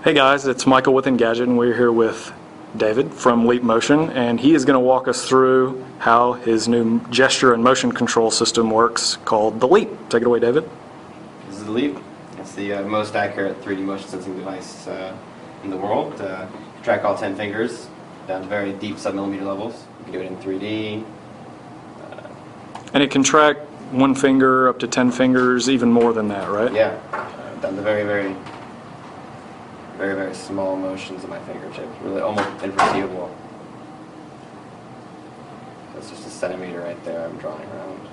Hey guys, it's Michael with Engadget, and we're here with David from Leap Motion, and he is going to walk us through how his new gesture and motion control system works called the Leap. Take it away, David. This is the Leap. It's the most accurate 3D motion sensing device in the world. You can track all 10 fingers down to very deep sub-millimeter levels. You can do it in 3D. And it can track one finger up to 10 fingers, even more than that, right? Yeah, down to very, very small motions of my fingertips, really almost imperceivable. That's just a centimeter right there I'm drawing around.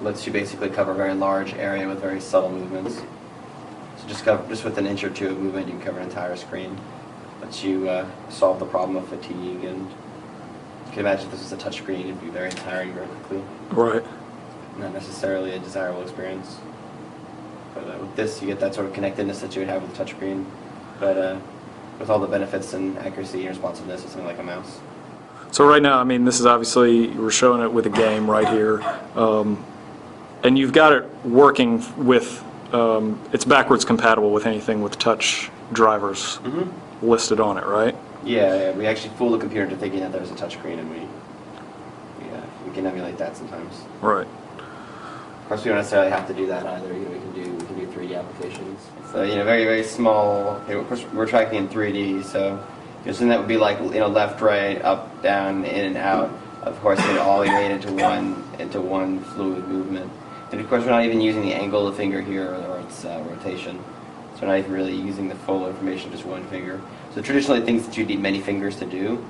Lets you basically cover a very large area with very subtle movements. So just with an inch or two of movement, you can cover an entire screen. Lets you solve the problem of fatigue, and you can imagine if this was a touch screen, it'd be very tiring very quickly. Right. Not necessarily a desirable experience. But with this, you get that sort of connectedness that you would have with a touchscreen, but with all the benefits and accuracy and responsiveness of something like a mouse. So right now, I mean, this is obviously, we're showing it with a game right here, and you've got it working with, it's backwards compatible with anything with touch drivers listed on it, right? Yeah, we actually fool the computer into thinking that there's a touchscreen, and we can emulate that sometimes. Right. Of course, we don't necessarily have to do that either. We can do 3D applications. So very, very small. Of course, we're tracking in 3D, so something that would be like left, right, up, down, in and out. Of course, it all made into one fluid movement. And of course, we're not even using the angle of the finger here or its rotation. So we're not even really using the full information of just one finger. So traditionally, things that you need many fingers to do,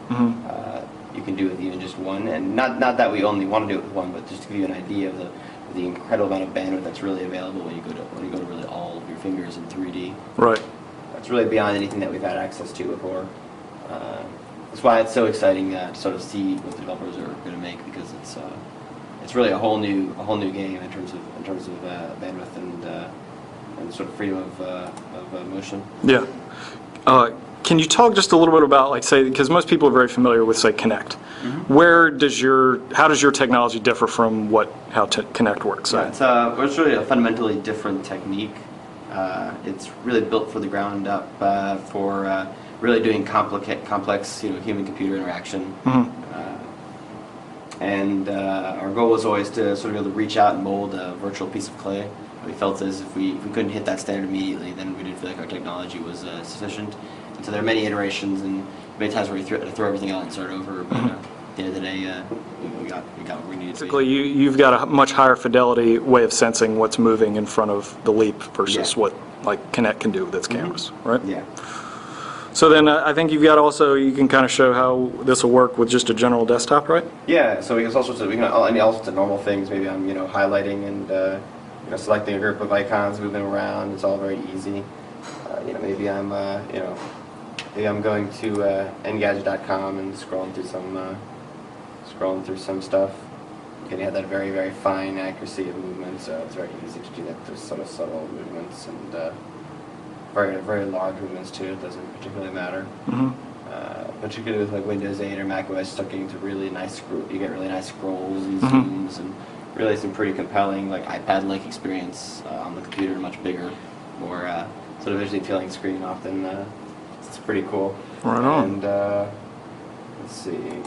you can do with even just one. And not that we only want to do it with one, but just to give you an idea of the incredible amount of bandwidth that's really available when you go to really all of your fingers in 3D. Right. It's really beyond anything that we've had access to before. That's why it's so exciting to sort of see what the developers are going to make, because it's really a whole new game in terms of bandwidth and sort of freedom of motion. Yeah. Can you talk just a little bit about, like, say, because most people are very familiar with, say, Kinect. How does your technology differ from how Kinect works? Yeah, it's really a fundamentally different technique. It's really built for the ground up for really doing complex human-computer interaction. And our goal was always to sort of be able to reach out and mold a virtual piece of clay. We felt as if we couldn't hit that standard immediately, then we didn't feel like our technology was sufficient. And so there are many iterations and many times where we had to throw everything out and start over. But at the end of the day, we got what we needed. Basically, you've got a much higher fidelity way of sensing what's moving in front of the Leap versus what like Kinect can do with its cameras, right? Yeah. So then I think you've got also, you can kind of show how this will work with just a general desktop, right? Yeah. So we can all sorts of normal things. Maybe I'm highlighting and selecting a group of icons, moving around. It's all very easy. Maybe I'm going to Engadget.com and scrolling through some stuff. You can have that very, very fine accuracy of movement, so it's very easy to do that. There's sort of subtle movements and very, very large movements too. It doesn't particularly matter. Particularly with like Windows 8 or Mac OS, start getting to really nice. You get really nice scrolls and zooms, and really some pretty compelling, like iPad-like experience on the computer. Much bigger, more sort of visually appealing screen. Often, it's pretty cool. Right on. And let's see.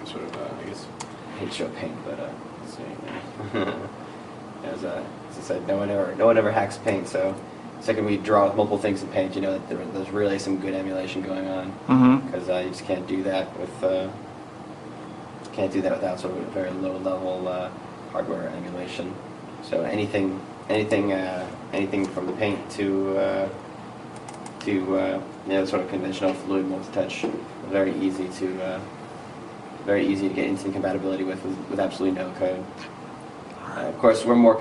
Sort of, I guess, I hate to show paint, but let's see. As I said, no one ever hacks paint. So, second we draw with multiple things in paint, that there's really some good emulation going on. Because you just can't do that without sort of a very low level hardware emulation. So anything from the paint to sort of conventional fluid multi-touch, very easy to get instant compatibility with absolutely no code. Of course, we're much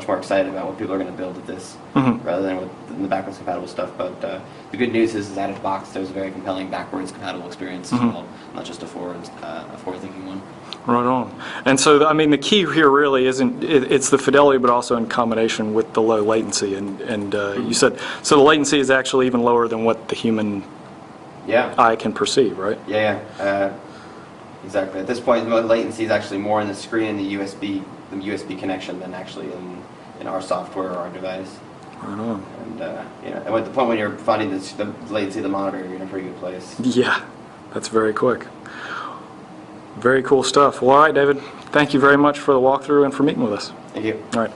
more excited about what people are going to build with this, rather than with the backwards compatible stuff. But the good news is out of the box, there's a very compelling backwards compatible experience as well, not just a forward-thinking one. Right on. And so, I mean, the key here really isn't, it's the fidelity, but also in combination with the low latency. And you said, so the latency is actually even lower than what the human eye can perceive, right? Yeah. Exactly. At this point, the latency is actually more in the screen and the USB connection than actually our software or our device. Right on. And and at the point when you're finding the latency of the monitor, you're in a pretty good place. Yeah, that's very quick. Very cool stuff. Well, all right, David. Thank you very much for the walkthrough and for meeting with us. Thank you. All right.